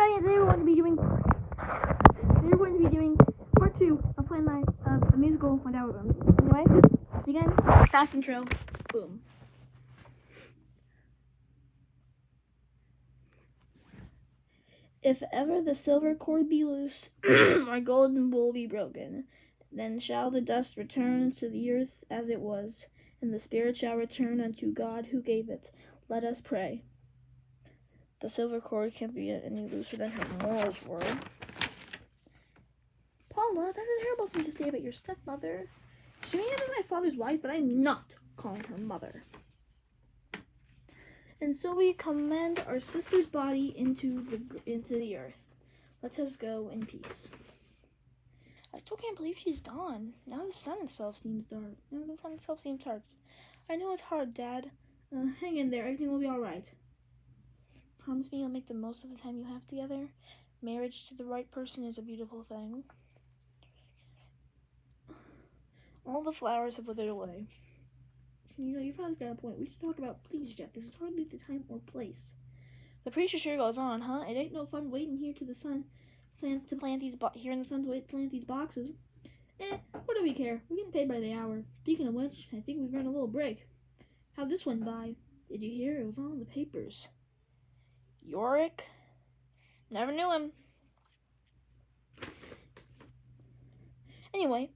everybody, and today we're going to be doing part 2 of playing my the musical My Dad Was On. Anyway, let's begin. Fast intro. Boom. If ever the silver cord be loosed, our golden bowl be broken, then shall the dust return to the earth as it was, and the spirit shall return unto God who gave it. Let us pray. The silver cord can't be any looser than her morals were. Paula, that is terrible thing to say about your stepmother. She may have been my father's wife, but I'm not calling her mother. And so we commend our sister's body into the earth. Let us go in peace. I still can't believe she's gone. Now the sun itself seems dark. I know it's hard, Dad. Hang in there. Everything will be all right. Promise me you'll make the most of the time you have together. Marriage to the right person is a beautiful thing. All the flowers have withered away. You know, your father's got a point. We should talk about please, Jeff. This is hardly the time or place. The preacher sure goes on, huh? It ain't no fun waiting here to the sun. Plans to plant these here in the sun to wait to plant these boxes. What do we care? We're getting paid by the hour. Speaking of which, I think we've run a little break. How'd this one by? Did you hear? It was on the papers. Yorick? Never knew him. Anyway,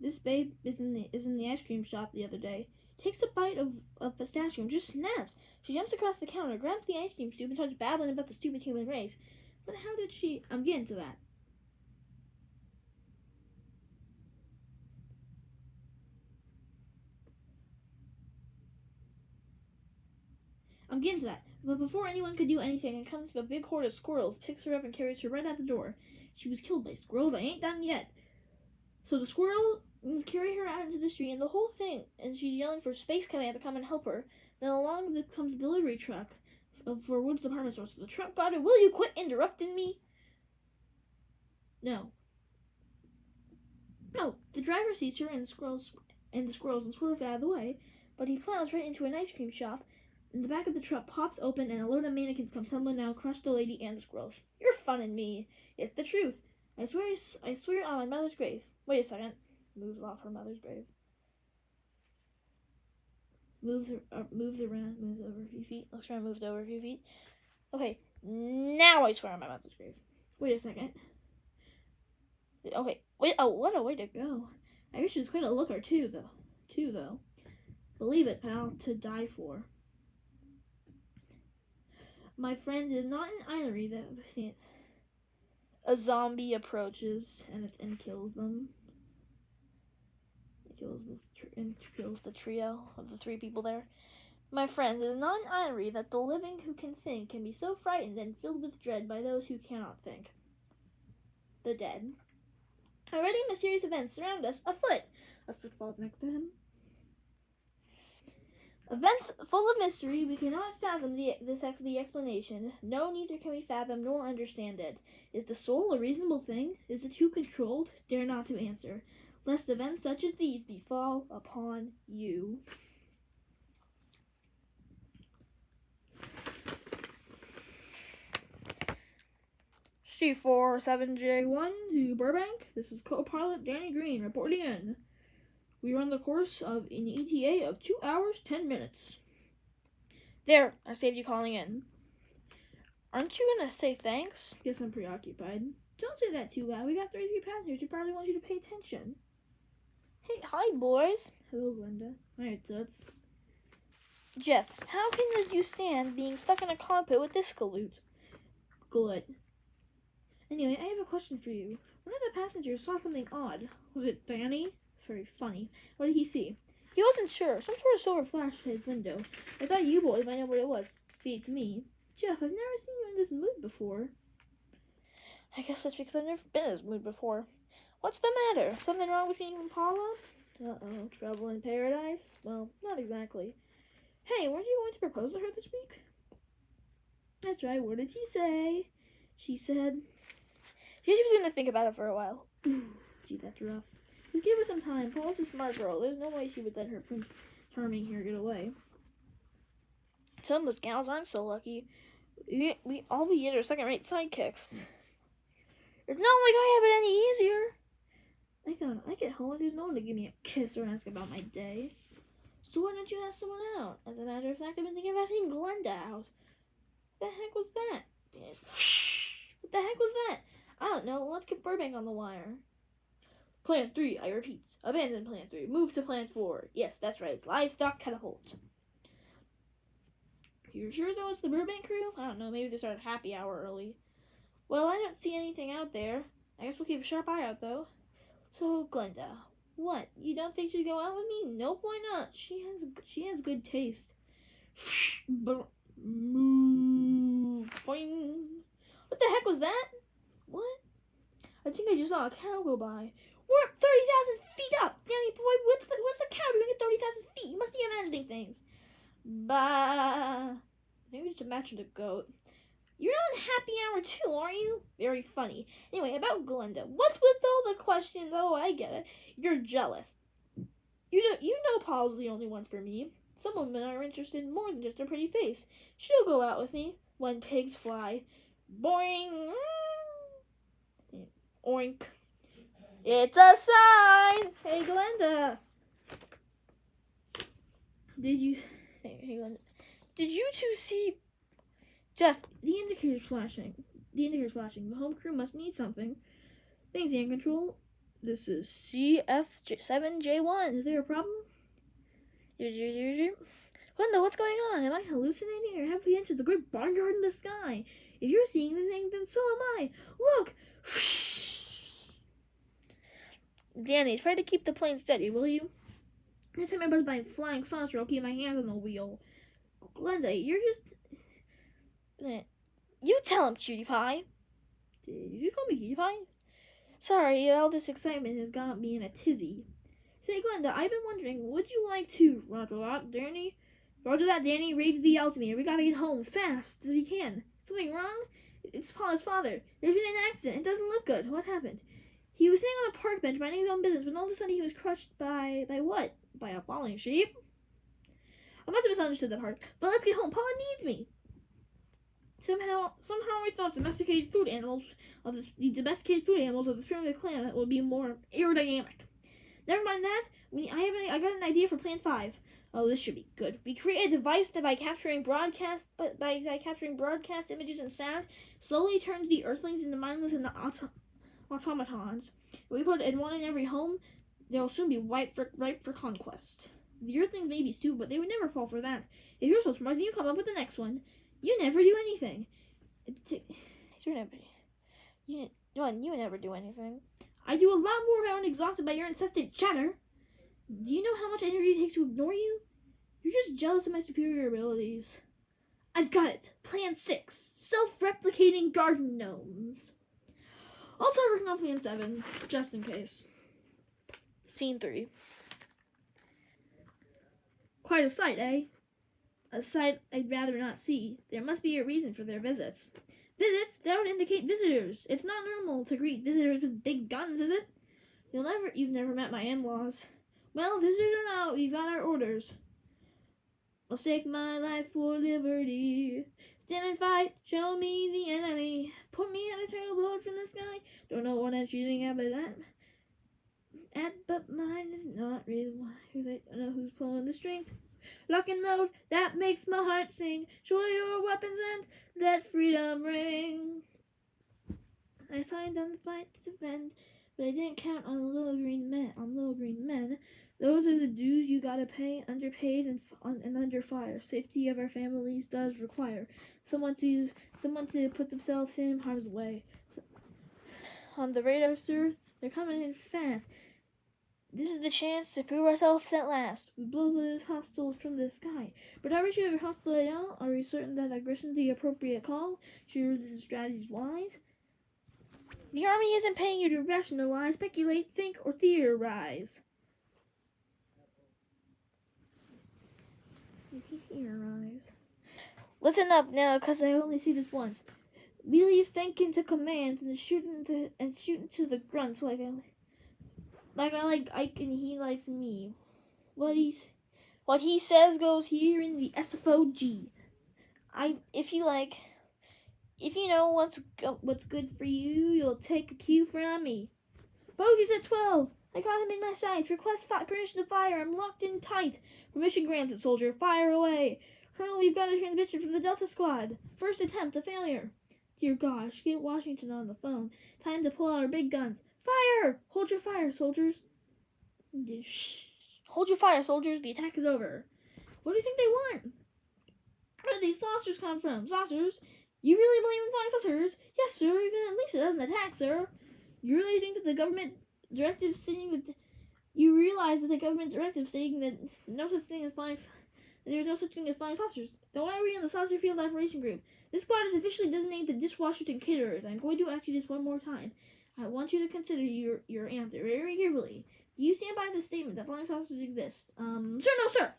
this babe is in the ice cream shop the other day. Takes a bite of pistachio and just snaps. She jumps across the counter, grabs the ice cream scoop, and starts babbling about the stupid human race. But how did she... I'm getting to that. But before anyone could do anything, and comes a big horde of squirrels, picks her up and carries her right out the door. She was killed by squirrels. I ain't done yet. So the squirrels carry her out into the street, and the whole thing, and she's yelling for Space Command to come and help her. Then along comes a delivery truck for Woods Department Store. So the truck got her. Will you quit interrupting me? No. The driver sees her and the squirrels and swerve out of the way, but he plows right into an ice cream shop. And the back of the truck pops open, and a load of mannequins come tumbling down, crush the lady and the squirrels. You're funning me. It's the truth. I swear on my mother's grave. Wait a second. Moves off her mother's grave. Moves around, moves over a few feet. Looks around, moves over a few feet. Okay, now I swear on my mother's grave. Wait a second. Okay, wait. Oh, what a way to go. I guess she was quite a looker too, though. Believe it, pal. To die for. My friend is not an Irie that a zombie approaches and kills them. It kills the trio of the 3 people there. My friend, it is not an Irie that the living who can think can be so frightened and filled with dread by those who cannot think. The dead. Already mysterious events surround us. A foot falls next to him. Events full of mystery, we cannot fathom the explanation. No, neither can we fathom nor understand it. Is the soul a reasonable thing? Is it too controlled? Dare not to answer, lest events such as these befall upon you. C47J1 to Burbank. This is co-pilot Danny Green reporting in. We run the course of an ETA of 2 hours, 10 minutes. There, I saved you calling in. Aren't you gonna say thanks? Guess I'm preoccupied. Don't say that too loud. We got 33 passengers who probably want you to pay attention. Hey, hi, boys. Hello, Glenda. Alright, Toots. Jeff, how can you stand being stuck in a cockpit with this galoot? Good. Anyway, I have a question for you. One of the passengers saw something odd. Was it Danny? Very funny. What did he see? He wasn't sure. Some sort of silver flashed at his window. I thought you boys might know what it was. Beats me. Jeff, I've never seen you in this mood before. I guess that's because I've never been in this mood before. What's the matter? Something wrong between you and Paula? Uh-oh, trouble in paradise? Well, not exactly. Hey, weren't you going to propose to her this week? That's right. What did she say? She said... She was going to think about it for a while. Gee, that's rough. We give her some time. Paula's a smart girl. There's no way she would let her Prince Charming here get away. Some of us gals aren't so lucky. We all be yet our second-rate sidekicks. It's not like I have it any easier. I get home and there's no one to give me a kiss or ask about my day. So why don't you ask someone out? As a matter of fact, I've been thinking about asking Glenda out. What the heck was that? What the heck was that? I don't know. Let's get Burbank on the wire. Plan 3, I repeat. Abandon Plan 3. Move to Plan 4. Yes, that's right. It's livestock catapult. You're sure though it's the Burbank crew? I don't know. Maybe they started happy hour early. Well, I don't see anything out there. I guess we'll keep a sharp eye out though. So, Glenda, what? You don't think she'd go out with me? Nope, why not? She has good taste. Boing. What the heck was that? What? I think I just saw a cow go by. We're 30,000 feet up! Danny boy, what's the cow doing at 30,000 feet? You must be imagining things. Bah. Maybe just imagine a goat. You're not in happy hour too, are you? Very funny. Anyway, about Glenda. What's with all the questions? Oh, I get it. You're jealous. You know Paul's the only one for me. Some women are interested in more than just her pretty face. She'll go out with me when pigs fly. Boing. Oink. It's a sign! Hey, Glenda. Did you two see... Jeff, the indicator's flashing. The home crew must need something. Thanks, Hand Control. This is CF7J1. Is there a problem? Glenda, what's going on? Am I hallucinating or have we entered the great barnyard in the sky? If you're seeing the thing, then so am I. Look! Danny, try to keep the plane steady, will you? Next time I buzz by a flying saucer, I'll keep my hands on the wheel. Glenda, you're just... You tell him, Cutie Pie. Did you call me Cutie Pie? Sorry, all this excitement has got me in a tizzy. Say, Glenda, I've been wondering, would you like to... Roger that, Danny. Roger that, Danny. Read the Altamir. We gotta get home fast as we can. Something wrong? It's Paula's father. There's been an accident. It doesn't look good. What happened? He was sitting on a park bench minding his own business when all of a sudden he was crushed by what? By a falling sheep? I must have misunderstood that part. But let's get home. Paula needs me. Somehow we thought the domesticated food animals of this primitive planet would be more aerodynamic. Never mind that. I got an idea for Plan 5. Oh, this should be good. We create a device that by capturing broadcast images and sound slowly turns the Earthlings into mindless and automatons. If we put one in every home, they'll soon be ripe for conquest. The Earthlings may be stupid, but they would never fall for that. If you're so smart, then you come up with the next one. You never do anything. You never do anything. I do a lot more if I'm exhausted by your incessant chatter. Do you know how much energy it takes to ignore you? You're just jealous of my superior abilities. I've got it. Plan 6. Self-replicating garden gnomes. I'll start working on Plan 7, just in case. Scene 3. Quite a sight, eh? A sight I'd rather not see. There must be a reason for their visits. Visits? That would indicate visitors. It's not normal to greet visitors with big guns, is it? You've never met my in-laws. Well, visitors or not, we've got our orders. I'll stake my life for liberty. Stand and fight, show me the enemy. Put me on a terrible blow from the sky. Don't know what I'm shooting at, but mine is not really why. I don't know who's pulling the strings. Lock and load, that makes my heart sing. Show your weapons and let freedom ring. I signed on the fight to defend, but I didn't count on little green men. Those are the dues you gotta pay, underpaid and under fire. Safety of our families does require someone to put themselves in harm's way. On the radar, sir, they're coming in fast. This is the chance to prove ourselves at last. We blow the hostiles from the sky. But are we sure they're hostile at all? Are we certain that aggression is the appropriate call? Sure this strategy is wise? The army isn't paying you to rationalize, speculate, think, or theorize. Theorize. Listen up now, because I only see this once. We leave thinking to commands and shoot into the grunts like I like Ike and he likes me. What he says goes here in the SFOG. If you like, If you know what's good for you, you'll take a cue from me. Bogey's at 12. I got him in my sights. Request permission to fire. I'm locked in tight. Permission granted, soldier. Fire away. Colonel, we've got a transmission from the Delta Squad. First attempt, a failure. Dear gosh, get Washington on the phone. Time to pull out our big guns. Fire! Hold your fire, soldiers. Hold your fire, soldiers. The attack is over. What do you think they want? Where do these saucers come from? Saucers? You really believe in flying saucers? Yes, sir. Even at least it doesn't attack, sir. You really think that the government directive stating that you realize that the government directive stating that no such thing as flying there's no such thing as flying saucers? Then why are we in the Saucer Field Operation Group? This squad is officially designated the Dishwashington Kidderers. I'm going to ask you this one more time. I want you to consider your answer very carefully. Do you stand by the statement that flying saucers exist? Sir, no, sir.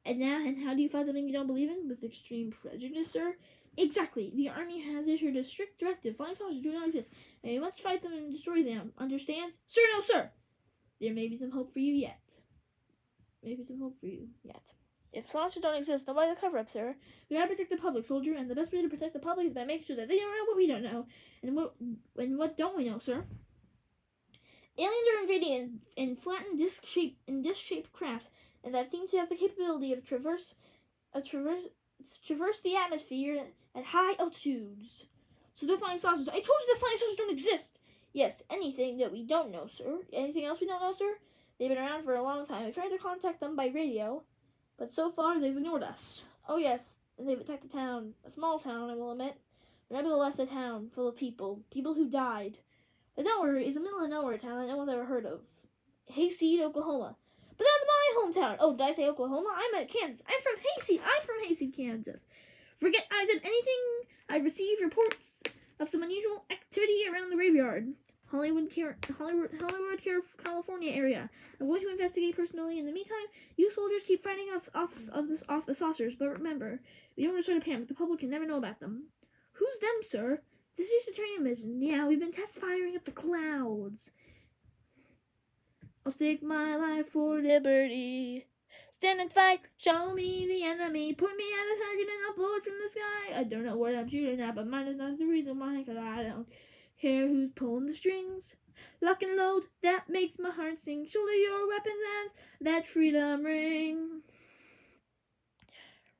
And how do you fight something you don't believe in? With extreme prejudice, sir? Exactly. The Army has issued a strict directive. Flying saucers do not exist, and we must fight them and destroy them. Understand? Sir, no, sir. There may be some hope for you yet. If saucers don't exist, then why the cover-up, sir? We gotta protect the public, soldier, and the best way to protect the public is by making sure that they don't know what we don't know. And what don't we know, sir? Aliens are invading in flattened disc-shaped crafts, and that seem to have the capability of traverse the atmosphere at high altitudes. So they're flying saucers. I told you that flying saucers don't exist. Yes, anything that we don't know, sir. Anything else we don't know, sir? They've been around for a long time. We tried to contact them by radio, but so far they've ignored us. Oh yes, and they've attacked a town. A small town, I will admit. But nevertheless a town full of people. People who died. But don't worry, it's a middle of nowhere town that no one's ever heard of. Hayseed, Oklahoma. But that's my hometown. Oh, did I say Oklahoma? I'm at Kansas. I'm from Hayseed, Kansas. Forget I said anything. I received reports of some unusual activity around the graveyard. Hollywood, California area. I'm going to investigate personally. In the meantime, you soldiers keep fighting off the saucers. But remember, we don't want to start a panic. The public can never know about them. Who's them, sir? This is just a training mission. Yeah, we've been test firing up the clouds. I'll stake my life for liberty. Stand and fight, show me the enemy. Point me at a target and I'll blow it from the sky. I don't know what I'm shooting at, but mine is not the reason why, cause I don't care who's pulling the strings. Lock and load, that makes my heart sing. Shoulder your weapons and let freedom ring.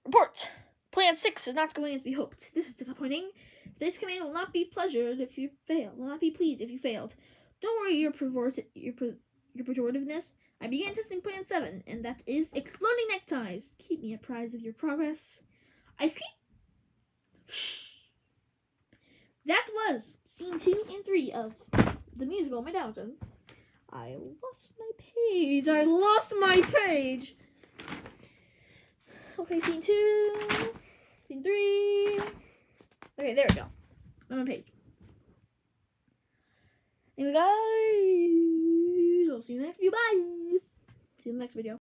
Report! Plan 6 is not going as we hoped. This is disappointing. Space Command will not be pleased if you failed. Don't worry your pejorativeness. I began testing Plan 7, and that is exploding neckties. Keep me apprised of your progress. Ice cream? That was scene 2 and 3 of the musical My Downton. I lost my page. Okay, scene 2, scene 3. Okay, there we go. I'm on page. Anyway, guys, I'll see you next video. Bye. See you in the next video.